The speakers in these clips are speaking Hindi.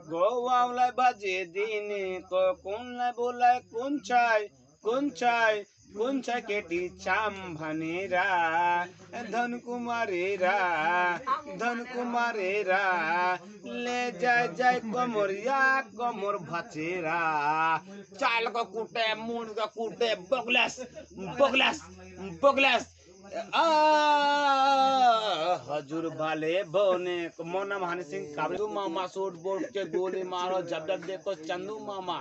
গোয়াওলাই বাজে দিনে কখন বোলায় কোন চাই কেটি চাম ভানেরা ধন কুমারেরা ले जाय कमरिया कमर भाचेरा चाल को कूटे मुंड को कूटे बगलास हजूर भाले बोने मोना महान सिंह काबू मामा सूट बोर्ड के गोली मारो जब देखो चंदू मामा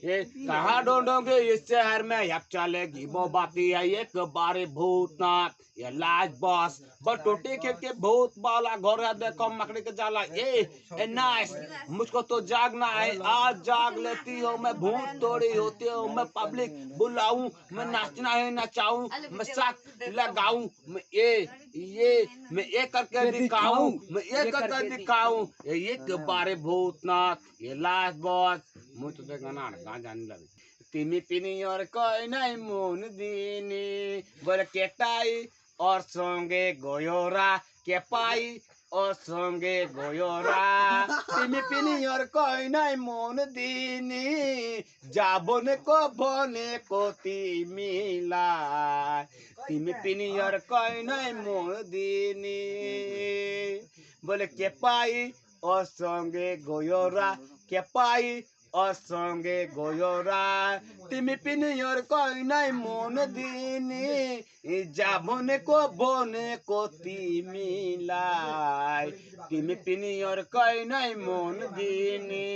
ये कहाँ ढूंढोगे इस शहर में अब चलेगी वो बाती है एक बारे भूतनाथ ये लाज बॉस बट टूटी खेत के भूत वाला घर है देखो मकड़ी के जाला ए नाइस मुझको तो जागना है आज जाग लेती हो मैं भूत तोड़ी होती हूँ मैं पब्लिक बुलाऊं मैं नाचना है नचाऊं मैं साथ लगाऊं मैं ये करके दिखाऊं एक बारे भूतनाथ ये लाज बॉस मुझे तो गाना जाने लगे तिमी पिनी और कोई नहीं मुन दीनी बोले केटाई और संगे गोयोरा के पाई और संगे गोयोरा तिमी पिनी और कोई नहीं मुन दीनी जाबोने को तिमिला तिमी पिनी और कोई नहीं मुन दीनी बोले के पाई और संगे गोयोरा के पाई असंगे गोयोरा तिमी पिनी और कोई नहीं मोन दीनी जाबोने को तिमिलाई तिमी पिनी और कोई नहीं मोन दीनी।